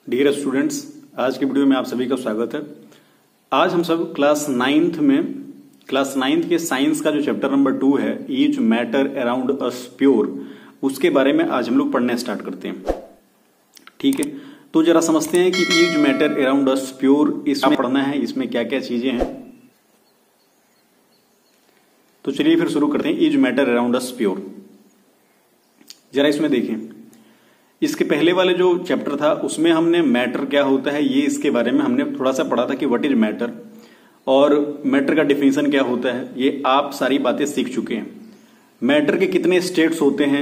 Dear students, आज की video में आप सभी का स्वागत है। आज हम सब क्लास नाइन्थ के साइंस का जो चैप्टर नंबर 2 है, each matter around us pure, उसके बारे में आज हम लोग पढ़ने स्टार्ट करते हैं। ठीक है, तो जरा समझते हैं कि each matter around us pure इसमें पढ़ना है, इसमें क्या क्या चीजें हैं। तो चलिए फिर शुरू करते हैं। Each matter around us pure, जरा इसमें देखें। इसके पहले वाले जो चैप्टर था उसमें हमने मैटर क्या होता है ये इसके बारे में हमने थोड़ा सा पढ़ा था कि व्हाट इज मैटर, और मैटर का डिफिनेशन क्या होता है, ये आप सारी बातें सीख चुके हैं। मैटर के कितने स्टेट्स होते हैं,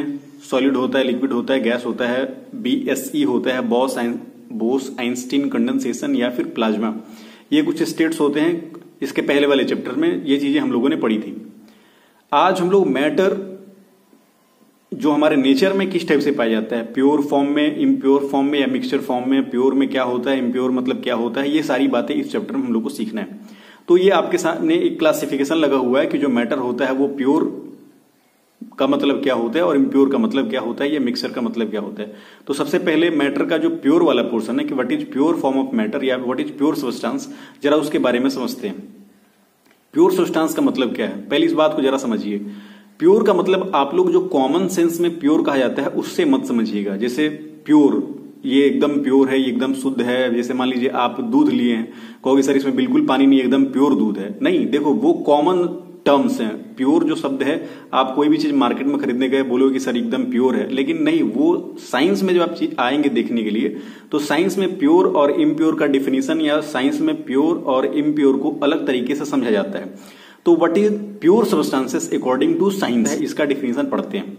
सॉलिड होता है, लिक्विड होता है, गैस होता है, BSE होता है, बोस आइंस्टीन कंडेंसेशन या फिर प्लाज्मा, ये कुछ स्टेट्स होते हैं। इसके पहले वाले चैप्टर में ये चीजें हम लोगों ने पढ़ी थी। आज हम लोग मैटर जो हमारे नेचर में किस टाइप से पाया जाता है, प्योर फॉर्म में, इम्प्योर फॉर्म में या मिक्सचर फॉर्म में, प्योर में क्या होता है, इम्प्योर मतलब क्या होता है, ये सारी बातें इस चैप्टर में हम लोग को सीखना है। तो ये आपके सामने एक क्लासिफिकेशन लगा हुआ है कि जो मैटर होता है वो प्योर का मतलब क्या होता है और इम्प्योर का मतलब क्या होता है, या मिक्सचर का मतलब क्या होता है। तो सबसे पहले मैटर का जो प्योर वाला पोर्शन है कि what is pure form of matter या व्हाट इज प्योर सब्सटेंस, जरा उसके बारे में समझते हैं। प्योर सब्सटेंस का मतलब क्या है, पहली इस बात को जरा समझिए। प्योर का मतलब आप लोग जो कॉमन सेंस में प्योर कहा जाता है उससे मत समझिएगा। जैसे प्योर, ये एकदम प्योर है, ये एकदम शुद्ध है। जैसे मान लीजिए आप दूध लिए हैं, कहोगे सर इसमें बिल्कुल पानी नहीं, एकदम प्योर दूध है। नहीं, देखो वो कॉमन टर्म्स हैं। प्योर जो शब्द है, आप कोई भी चीज मार्केट में खरीदने गए बोलोगे कि सर एकदम प्योर है, लेकिन नहीं, वो साइंस में जब आप चीज आएंगे देखने के लिए तो साइंस में प्योर और इम्प्योर का डिफिनेशन या साइंस में प्योर और इम्प्योर को अलग तरीके से समझा जाता है। तो what is pure substances according to science, इसका डिफिनेशन पढ़ते हैं।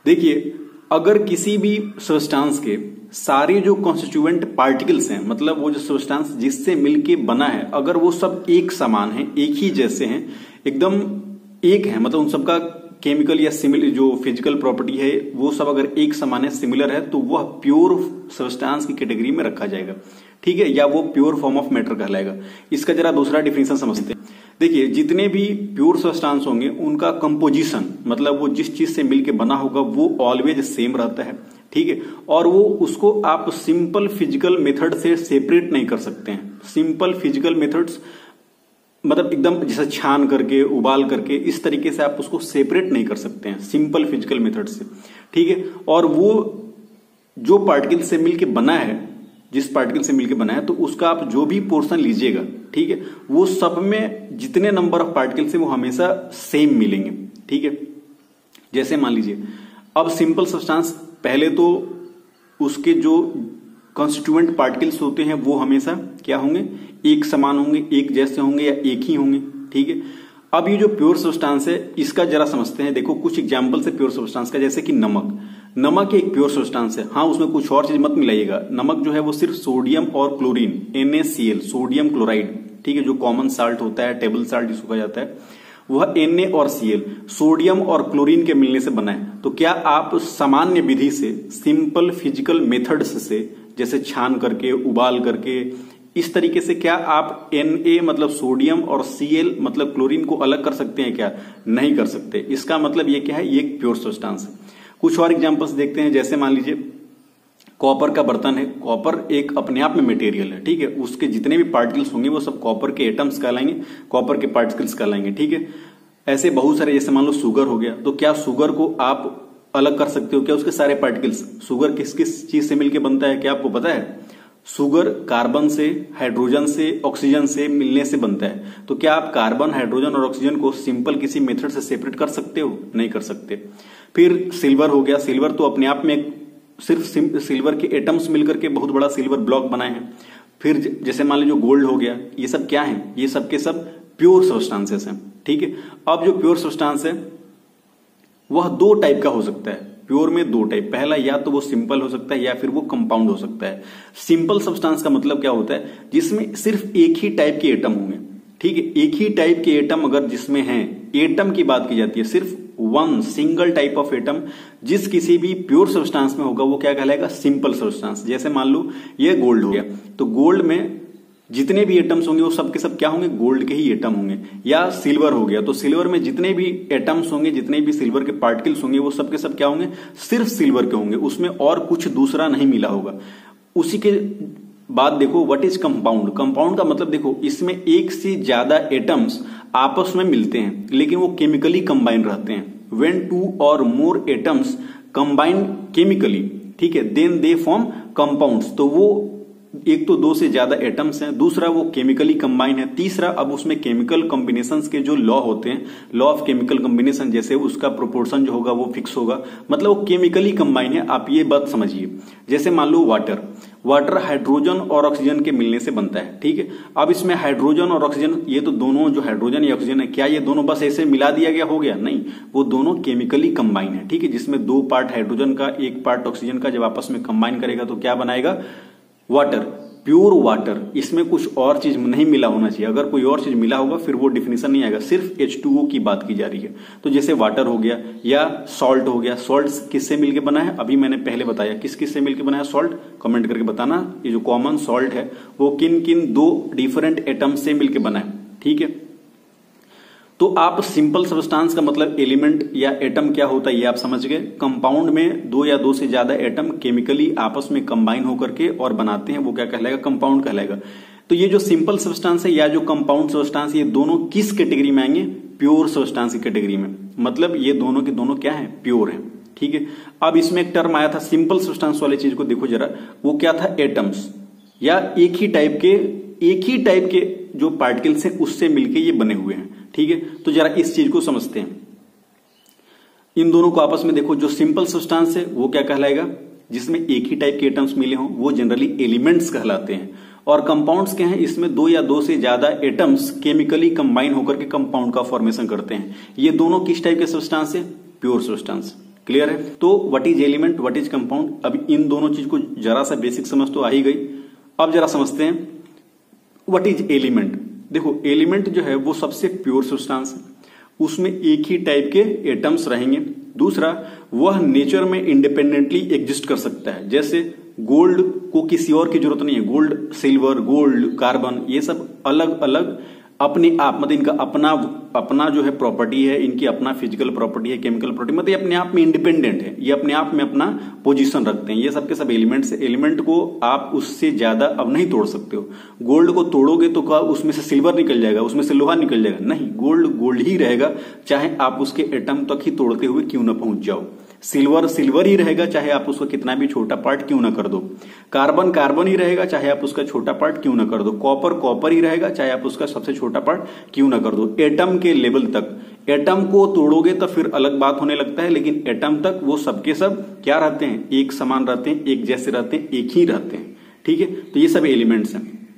देखिए, अगर किसी भी सब्सटेंस के सारे जो कॉन्स्टिट्यूएंट पार्टिकल्स हैं, मतलब वो जो सब्सटेंस जिससे मिलके बना है, अगर वो सब एक समान है, एक ही जैसे हैं, एकदम एक है, मतलब उन सबका केमिकल या सिमिलर जो फिजिकल प्रॉपर्टी है वो सब अगर एक समान है, सिमिलर है, तो वह प्योर सब्सटेंस की कैटेगरी में रखा जाएगा। ठीक है, या वो प्योर फॉर्म ऑफ मैटर कहलाएगा। इसका जरा दूसरा डिफिनेशन समझते हैं। देखिए, जितने भी प्योर सब्सटेंस होंगे उनका कंपोजिशन, मतलब वो जिस चीज से मिलके बना होगा वो ऑलवेज सेम रहता है। ठीक है, और वो उसको आप सिंपल फिजिकल मेथड से सेपरेट नहीं कर सकते हैं। सिंपल फिजिकल मेथड्स मतलब एकदम जैसे छान करके, उबाल करके, इस तरीके से आप उसको सेपरेट नहीं कर सकते हैं सिंपल फिजिकल मेथड से। ठीक है, और वो जो पार्टिकल से मिलके बना है, जिस पार्टिकल से मिलके बना है, तो उसका आप जो भी पोर्शन लीजिएगा, ठीक है, वो सब में जितने नंबर ऑफ पार्टिकल्स हैं वो हमेशा सेम मिलेंगे। ठीक है, जैसे मान लीजिए अब सिंपल सब्सटेंस, पहले तो उसके जो कॉन्स्टिट्यूएंट पार्टिकल्स होते हैं वो हमेशा क्या होंगे, एक समान होंगे, एक जैसे होंगे या एक ही होंगे। ठीक है, अब ये जो प्योर सब्सटेंस है इसका जरा समझते हैं। देखो कुछ एग्जांपल से प्योर सब्सटेंस का, जैसे कि नमक एक प्योर सब्सटेंस है। हाँ, उसमें कुछ और चीज मत मिलाइएगा। नमक जो है वो सिर्फ सोडियम और क्लोरीन, NaCl, सोडियम क्लोराइड, ठीक है, जो कॉमन साल्ट होता है, टेबल साल्ट जिसको कहा जाता है, वह Na और Cl सोडियम और क्लोरीन के मिलने से बना है। तो क्या आप सामान्य विधि से, सिंपल फिजिकल मेथड्स से, जैसे छान करके, उबाल करके, इस तरीके से क्या आप Na मतलब सोडियम और Cl मतलब क्लोरीन को अलग कर सकते हैं? क्या नहीं कर सकते। इसका मतलब ये क्या है, ये एक प्योर सब्सटेंस है। कुछ और एग्जांपल्स देखते हैं। जैसे मान लीजिए कॉपर का बर्तन है। कॉपर एक अपने आप में मटेरियल है। ठीक है, उसके जितने भी पार्टिकल्स होंगे वो सब कॉपर के एटम्स कहलाएंगे, कॉपर के पार्टिकल्स कहलाएंगे। ठीक है, ऐसे बहुत सारे, जैसे मान लो शुगर हो गया, तो क्या शुगर को आप अलग कर सकते हो? क्या उसके सारे पार्टिकल्स, शुगर किस किस चीज से मिलकर बनता है, क्या आपको पता है? शुगर कार्बन से, हाइड्रोजन से, ऑक्सीजन से मिलने से बनता है। तो क्या आप कार्बन, हाइड्रोजन और ऑक्सीजन को सिंपल किसी मेथड से सेपरेट कर सकते हो? नहीं कर सकते। फिर सिल्वर हो गया। सिल्वर तो अपने आप में सिर्फ सिल्वर के एटम्स मिलकर के बहुत बड़ा सिल्वर ब्लॉक बनाए हैं। फिर जैसे मान लीजिए गोल्ड हो गया। ये सब क्या है, ये सब के सब प्योर सब्सटेंसेस हैं। ठीक है, अब जो प्योर सब्सटेंस है वह दो टाइप का हो सकता है। प्योर में दो टाइप, पहला या तो वो सिंपल हो सकता है या फिर वो कंपाउंड हो सकता है। सिंपल सब्सटेंस का मतलब क्या होता है, जिसमें सिर्फ एक ही टाइप के एटम होंगे। ठीक है, एक ही टाइप के एटम अगर जिसमें हैं, एटम की बात की जाती है, सिर्फ one single type of atom जिस किसी भी प्योर सब्सटेंस में होगा वो क्या कहलाएगा, सिंपल सब्सटेंस। जैसे मान लो ये गोल्ड हो गया, तो गोल्ड में जितने भी एटम्स होंगे वो सब के सब क्या होंगे, गोल्ड के ही एटम होंगे। या सिल्वर हो गया, तो सिल्वर में जितने भी एटम्स होंगे, जितने भी सिल्वर के पार्टिकल्स होंगे वो सब के सब क्या होंगे, सिर्फ सिल्वर के होंगे, उसमें और कुछ दूसरा नहीं मिला होगा। उसी के बाद देखो व्हाट इज कंपाउंड। कंपाउंड का मतलब देखो इसमें एक से ज्यादा एटम्स आपस में मिलते हैं लेकिन वो केमिकली कंबाइन रहते हैं। व्हेन 2 और मोर एटम्स कंबाइन केमिकली, ठीक है, देन दे फॉर्म कंपाउंड्स। तो वो एक तो 2 से ज्यादा एटम्स हैं, दूसरा वो केमिकली कंबाइन है, तीसरा अब उसमें केमिकल कॉम्बिनेशंस के जो लॉ होते हैं, लॉ ऑफ केमिकल कॉम्बिनेशन, जैसे उसका प्रोपोर्शन जो होगा वो फिक्स होगा, मतलब वो केमिकली कंबाइन है। आप ये बात समझिए। जैसे मान लो वाटर हाइड्रोजन और ऑक्सीजन के मिलने से बनता है, ठीक है। अब इसमें हाइड्रोजन और ऑक्सीजन, ये तो दोनों जो हाइड्रोजन या ऑक्सीजन है, क्या ये दोनों बस ऐसे मिला दिया गया हो गया? नहीं, वो दोनों केमिकली कंबाइन है, ठीक है, जिसमें 2 पार्ट हाइड्रोजन का 1 पार्ट ऑक्सीजन का जब आपस में कंबाइन करेगा तो क्या बनाएगा? Water, pure water. इसमें कुछ और चीज नहीं मिला होना चाहिए। अगर कोई और चीज मिला होगा फिर वो डिफिनेशन नहीं आएगा, सिर्फ H2O की बात की जा रही है। तो जैसे वाटर हो गया या सॉल्ट हो गया। सॉल्ट किससे मिलके बना है? अभी मैंने पहले बताया किस किस से मिलके बना है सॉल्ट, कमेंट करके बताना। ये जो कॉमन सॉल्ट है वो किन किन 2 डिफरेंट एटम्स से मिलके बना है, ठीक है। तो आप सिंपल सब्सटेंस का मतलब एलिमेंट या एटम क्या होता है ये आप समझ गए। कंपाउंड में 2 या 2 से ज्यादा एटम केमिकली आपस में कंबाइन होकर के और बनाते हैं, वो क्या कहलाएगा? कंपाउंड कहलाएगा। तो ये जो सिंपल सब्सटेंस है या जो कंपाउंड सब्सटेंस, ये दोनों किस कैटेगरी में आएंगे? प्योर सब्सटेंस की कैटेगरी में। मतलब ये दोनों के दोनों क्या है? प्योर है, ठीक है। अब इसमें एक टर्म आया था सिंपल सब्सटेंस वाली चीज को देखो जरा, वो क्या था? एटम्स, या एक ही टाइप के जो पार्टिकल्स हैं उससे मिलके ये बने हुए हैं, ठीक है। तो जरा इस चीज को समझते हैं। इन दोनों को आपस में देखो, जो सिंपल सब्सटेंस है वो क्या कहलाएगा? जिसमें एक ही टाइप के एटम्स मिले हों वो जनरली एलिमेंट्स कहलाते हैं। और कंपाउंड्स क्या हैं? इसमें 2 या 2 से ज्यादा एटम्स केमिकली कंबाइन होकर के कंपाउंड का फॉर्मेशन करते हैं। ये दोनों किस टाइप के सब्सटेंस है? Pure substance. क्लियर है? तो what is element, what is compound, अब इन दोनों चीज को जरा सा बेसिक समझ तो आ ही गई। अब जरा समझते हैं व्हाट इज एलिमेंट। देखो एलिमेंट जो है वो सबसे प्योर सब्सटेंस है, उसमें एक ही टाइप के एटम्स रहेंगे। दूसरा, वह नेचर में इंडिपेंडेंटली एग्जिस्ट कर सकता है। जैसे गोल्ड को किसी और की जरूरत नहीं है, गोल्ड, सिल्वर, गोल्ड, कार्बन, ये सब अलग अलग अपने आप, मतलब इनका अपना जो है प्रॉपर्टी है, इनकी अपना फिजिकल प्रॉपर्टी है, केमिकल प्रॉपर्टी, मतलब ये अपने आप में इंडिपेंडेंट है, ये अपने आप में अपना पोजीशन रखते हैं। ये सब के सब एलिमेंट्स है। एलिमेंट को आप उससे ज्यादा अब नहीं तोड़ सकते हो। गोल्ड को तोड़ोगे तो क्या उसमें से सिल्वर निकल जाएगा, उसमें से लोहा निकल जाएगा? नहीं, गोल्ड गोल्ड ही रहेगा, चाहे आप उसके एटम तक ही तोड़ते हुए क्यों ना पहुंच जाओ। सिल्वर सिल्वर ही रहेगा, चाहे आप उसका कितना भी छोटा पार्ट क्यों ना कर दो। कार्बन कार्बन ही रहेगा, चाहे आप उसका छोटा पार्ट क्यों ना कर दो। कॉपर कॉपर ही रहेगा, चाहे आप उसका सबसे छोटा पार्ट क्यों ना कर दो। एटम के लेवल तक, एटम को तोड़ोगे तो फिर अलग बात होने लगता है, लेकिन एटम तक वो सबके सब क्या रहते हैं? एक समान रहते हैं, एक जैसे रहते हैं, एक ही रहते हैं, ठीक है। तो ये सब एलिमेंट्स हैं।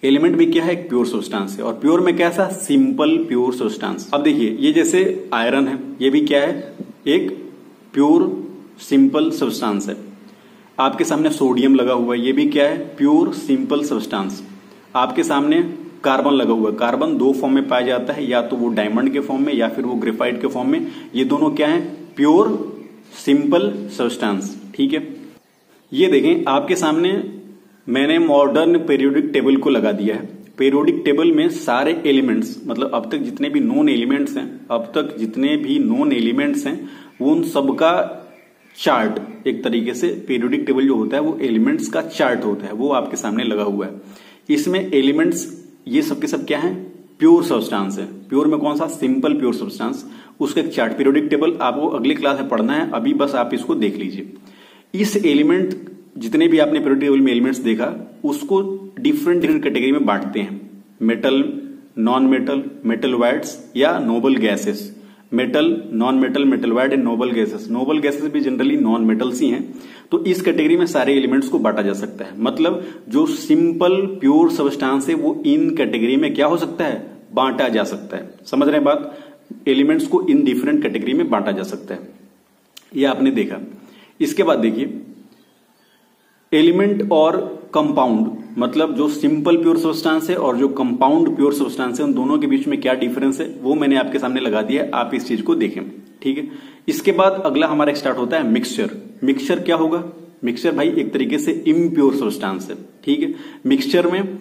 एलिमेंट में क्या है? प्योर सब्सटेंस है। और प्योर में कैसा? Simple pure substance. अब देखिए ये जैसे आयरन है, ये भी क्या है? एक प्योर सिंपल सब्सटेंस है। आपके सामने सोडियम लगा हुआ है, ये भी क्या है? Pure simple substance. आपके सामने कार्बन लगा हुआ है। कार्बन 2 फॉर्म में पाया जाता है, या तो वो डायमंड के फॉर्म में या फिर वो ग्रेफाइट के फॉर्म में। ये दोनों क्या है? प्योर सिंपल सब्सटेंस, ठीक है। ये देखें आपके सामने मैंने मॉडर्न पीरियोडिक टेबल को लगा दिया है। पीरियोडिक टेबल में सारे एलिमेंट्स, मतलब अब तक जितने भी नोन एलिमेंट्स हैं, उन सबका चार्ट, एक तरीके से पीरियोडिक टेबल जो होता है वो एलिमेंट्स का चार्ट होता है, वो आपके सामने लगा हुआ है। इसमें एलिमेंट्स ये सब के सब क्या है? प्योर सब्सटेंस है। प्योर में कौन सा? Simple pure substance. उसका एक चार्ट, पीरियोडिक टेबल आपको अगली क्लास में पढ़ना है, अभी बस आप इसको देख लीजिए। इस एलिमेंट, जितने भी आपने पीरियोडिक टेबल में एलिमेंट्स देखा, उसको डिफरेंट कैटेगरी में बांटते हैं। Metal, non metal, metalloids या noble gases. Metal, non metal, metalloid and noble gases. Noble gases भी जनरली नॉन मेटल्स ही हैं। तो इस कैटेगरी में सारे एलिमेंट्स को बांटा जा सकता है। मतलब जो सिंपल प्योर सब्सटेंस है वो इन कैटेगरी में क्या हो सकता है? बांटा जा सकता है। समझ रहे हैं बात? एलिमेंट्स को इन डिफरेंट कैटेगरी में बांटा जा सकता है, ये आपने देखा। इसके बाद देखिए एलिमेंट और कंपाउंड, मतलब जो सिंपल प्योर सब्सटेंस है और जो कंपाउंड प्योर सब्सटेंस है, उन दोनों के बीच में क्या डिफरेंस है वो मैंने आपके सामने लगा दिया है, आप इस चीज को देखें, ठीक है। इसके बाद अगला हमारा स्टार्ट होता है मिक्सचर। मिक्सचर क्या होगा? मिक्सचर भाई एक तरीके से इम्प्योर सब्सटेंस है, ठीक है। मिक्सचर में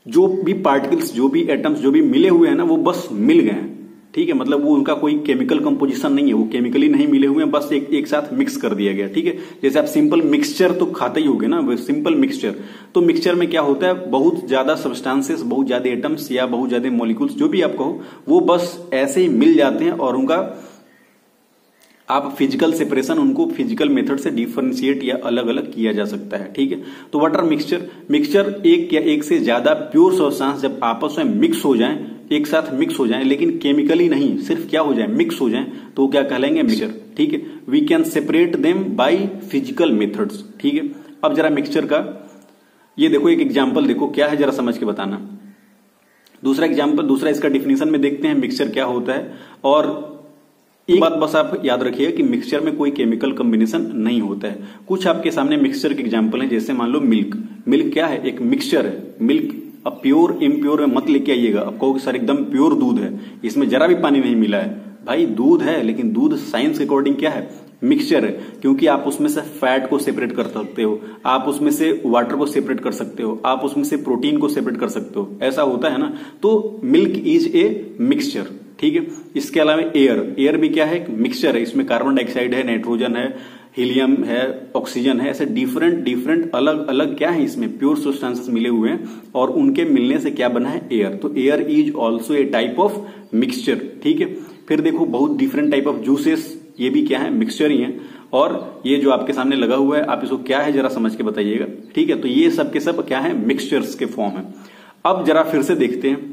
जो भी पार्टिकल्स, जो भी एटम्स, जो भी मिले हुए हैं ना, वो बस मिल गए हैं, ठीक है, मतलब वो उनका कोई केमिकल कंपोजिशन नहीं है, वो केमिकली नहीं मिले हुए हैं, बस एक साथ मिक्स कर दिया गया। ठीक है, जैसे आप सिंपल मिक्सचर तो खाते ही होगे ना, सिंपल मिक्सचर। तो मिक्सचर में क्या होता है, बहुत ज्यादा सब्सटेंसेस, बहुत ज्यादा एटम्स या बहुत ज्यादा मॉलिक्यूल्स, जो भी आप कहो, वो बस ऐसे ही मिल जाते हैं और उनका आप फिजिकल सेपरेशन, उनको फिजिकल मेथड से डिफरेंशिएट या अलग अलग किया जा सकता है। ठीक है, तो व्हाट आर मिक्सचर एक या एक से ज्यादा प्योर सब्सटेंस जब आपस में मिक्स हो जाएं, एक साथ मिक्स हो जाएं, लेकिन केमिकली नहीं, सिर्फ क्या हो जाए, मिक्स हो जाएं, तो क्या कहलाएंगे, मिक्सचर। ठीक है, we can separate them by physical methods. ठीक है, अब जरा मिक्सचर का ये देखो, एक एग्जाम्पल देखो क्या है, जरा समझ के बताना। दूसरा एग्जाम्पल, दूसरा इसका डिफिनेशन में देखते हैं मिक्सचर क्या होता है। और एक बात बस आप याद रखिएगा कि मिक्सचर में कोई केमिकल कॉम्बिनेशन नहीं होता है। कुछ आपके सामने मिक्सचर के एग्जांपल हैं, जैसे मान लो मिल्क क्या है, एक मिक्सचर है। मिल्क अब प्योर इम्प्योर में मत लेके आइएगा, अब कहोगे सर एकदम प्योर दूध है, इसमें जरा भी पानी नहीं मिला है। भाई दूध है, लेकिन दूध साइंस के अकॉर्डिंग क्या है, मिक्सचर है, क्योंकि आप उसमें से फैट को सेपरेट कर सकते हो, आप उसमें से वाटर को सेपरेट कर सकते हो, आप उसमें से प्रोटीन को सेपरेट कर सकते हो, ऐसा होता है ना। तो मिल्क इज ए मिक्सचर। ठीक है, इसके अलावा एयर भी क्या है, मिक्सचर है, इसमें कार्बन डाइऑक्साइड है, नाइट्रोजन है, हीलियम है, ऑक्सीजन है, ऐसे डिफरेंट अलग अलग क्या है, इसमें प्योर सब्सटेंसेस मिले हुए हैं और उनके मिलने से क्या बना है, एयर। तो air is also a type of mixture. ठीक है, फिर देखो बहुत डिफरेंट टाइप ऑफ जूसेस, ये भी क्या है, मिक्सचर ही है। और ये जो आपके सामने लगा हुआ है, आप इसको क्या है जरा समझ के बताइएगा। ठीक है, तो ये सब के सब क्या है, मिक्सचर्स के फॉर्म है। अब जरा फिर से देखते हैं,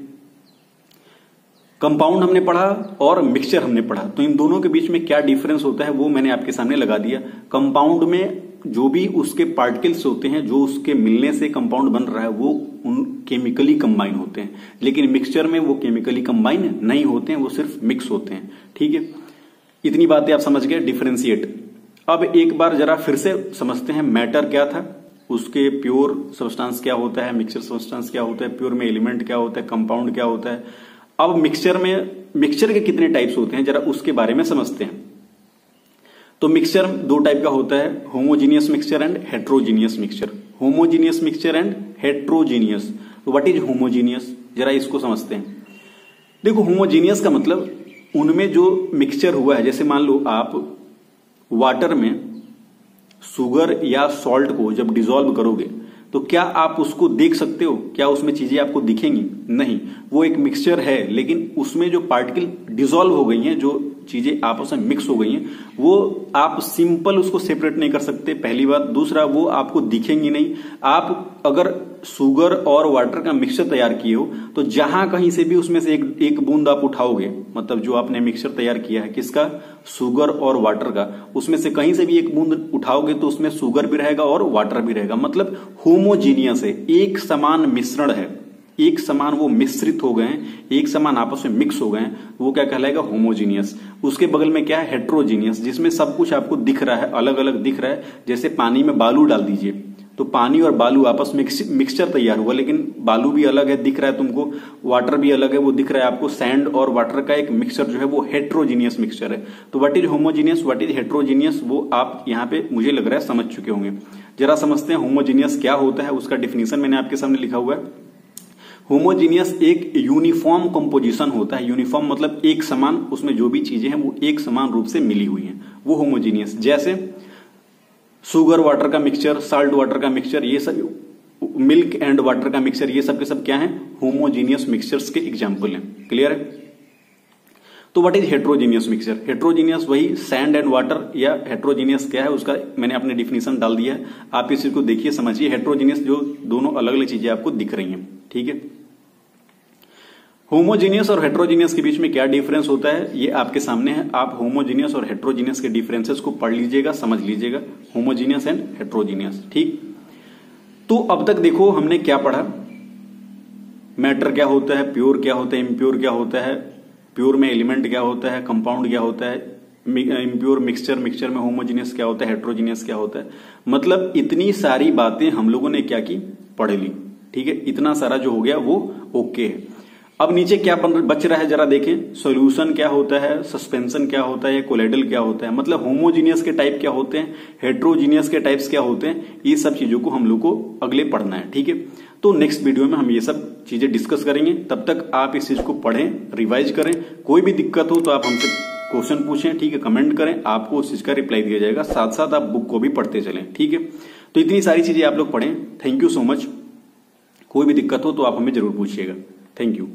कंपाउंड हमने पढ़ा और मिक्सचर हमने पढ़ा, तो इन दोनों के बीच में क्या डिफरेंस होता है वो मैंने आपके सामने लगा दिया। कंपाउंड में जो भी उसके पार्टिकल्स होते हैं, जो उसके मिलने से कंपाउंड बन रहा है, वो उन केमिकली कंबाइन होते हैं, लेकिन मिक्सचर में वो केमिकली कंबाइन नहीं होते हैं, वो सिर्फ मिक्स होते हैं। ठीक है, इतनी बातें आप समझ गए, डिफरेंशिएट। अब एक बार जरा फिर से समझते हैं, मैटर क्या था, उसके प्योर सब्सटेंस क्या होता है, मिक्सचर सब्सटेंस क्या होता है, प्योर में एलिमेंट क्या होता है, कंपाउंड क्या होता है। अब मिक्सचर के कितने टाइप्स होते हैं जरा उसके बारे में समझते हैं। तो मिक्सचर दो टाइप का होता है, homogeneous mixture and heterogeneous mixture. Homogeneous mixture and heterogeneous. तो व्हाट इज होमोजीनियस, जरा इसको समझते हैं। देखो होमोजीनियस का मतलब उनमें जो मिक्सचर हुआ है, जैसे मान लो आप वाटर में शुगर या सॉल्ट को जब डिसॉल्व करोगे तो क्या आप उसको देख सकते हो, क्या उसमें चीजें आपको दिखेंगी, नहीं, वो एक मिक्सचर है, लेकिन उसमें जो पार्टिकल डिसॉल्व हो गई हैं, जो चीजें आपस में मिक्स हो गई हैं, वो आप सिंपल उसको सेपरेट नहीं कर सकते, पहली बात। दूसरा, वो आपको दिखेंगी नहीं। आप अगर शुगर और वाटर का मिक्सचर तैयार किए हो तो जहां कहीं से भी उसमें से एक बूंद आप उठाओगे, मतलब जो आपने मिक्सचर तैयार किया है किसका, शुगर और वाटर का, उसमें से कहीं से भी एक बूंद उठाओगे तो उसमें शुगर भी रहेगा और वाटर भी रहेगा, मतलब होमोजीनियस है, एक समान मिश्रण है, एक समान वो मिश्रित हो गए हैं, एक समान आपस में मिक्स हो गए हैं, वो क्या कहलाएगा, होमोजीनियस। उसके बगल में क्या है, हेट्रोजीनियस, जिसमें सब कुछ आपको दिख रहा है, अलग अलग दिख रहा है। जैसे पानी में बालू डाल दीजिए तो पानी और बालू आपस में मिक्सचर तैयार हुआ, लेकिन बालू भी अलग है दिख रहा है तुमको, वाटर भी अलग है वो दिख रहा है आपको, सैंड और वाटर का एक मिक्सचर जो है वो हेट्रोजीनियस मिक्सचर है। तो what is homogeneous, what is heterogeneous, वो आप यहाँ पे मुझे लग रहा है समझ चुके होंगे। जरा समझते हैं होमोजीनियस क्या होता है, उसका डिफिनेशन मैंने आपके सामने लिखा हुआ है। होमोजीनियस एक यूनिफॉर्म कंपोजिशन होता है, यूनिफॉर्म मतलब एक समान, उसमें जो भी चीजें हैं वो एक समान रूप से मिली हुई हैं, वो होमोजीनियस। जैसे शुगर वाटर का मिक्सचर, साल्ट वाटर का मिक्सचर, ये सब मिल्क एंड वाटर का मिक्सचर, ये सब के सब क्या है, होमोजीनियस मिक्सचर्स के एग्जांपल हैं। क्लियर है। तो what is heterogeneous mixture, heterogeneous वही सैंड एंड वाटर, या हेट्रोजीनियस क्या है उसका मैंने अपने डिफिनेशन डाल दिया है, आप इस चीज को देखिए समझिए। हेट्रोजीनियस जो दोनों अलग अलग चीजें आपको दिख रही हैं, ठीक है। होमोजीनियस और हेट्रोजीनियस के बीच में क्या डिफरेंस होता है ये आपके सामने है, आप होमोजीनियस और हेट्रोजीनियस के डिफरेंसेस को पढ़ लीजिएगा, समझ लीजिएगा, होमोजीनियस एंड हेट्रोजीनियस। ठीक, तो अब तक देखो हमने क्या पढ़ा, मैटर क्या होता है, प्योर क्या होता है, इम्प्योर क्या होता है, प्योर में एलिमेंट क्या होता है, कंपाउंड क्या होता है, इम्प्योर मिक्सचर, मिक्सचर में होमोजीनियस क्या होता है, हेट्रोजीनियस क्या होता है। मतलब इतनी सारी बातें हम लोगों ने क्या की, पढ़ ली। ठीक है, इतना सारा जो हो गया वो ओके है। अब नीचे क्या बच रहा है जरा देखें। सॉल्यूशन क्या होता है, सस्पेंशन क्या होता है, कोलाइडल क्या होता है, मतलब होमोजीनियस के टाइप क्या होते हैं, हेट्रोजीनियस के टाइप्स क्या होते हैं, ये सब चीजों को हम लोग को अगले पढ़ना है। ठीक है, तो नेक्स्ट वीडियो में हम ये सब चीजें डिस्कस करेंगे। तब तक आप इस चीज को पढ़ें, रिवाइज करें। कोई भी दिक्कत हो तो आप हमसे क्वेश्चन पूछें, ठीक है, कमेंट करें, आपको उस चीज का रिप्लाई दिया जाएगा। साथ साथ आप बुक को भी पढ़ते चलें। ठीक है, तो इतनी सारी चीजें आप लोग पढ़ें। Thank you so much. कोई भी दिक्कत हो तो आप हमें जरूर पूछिएगा। Thank you.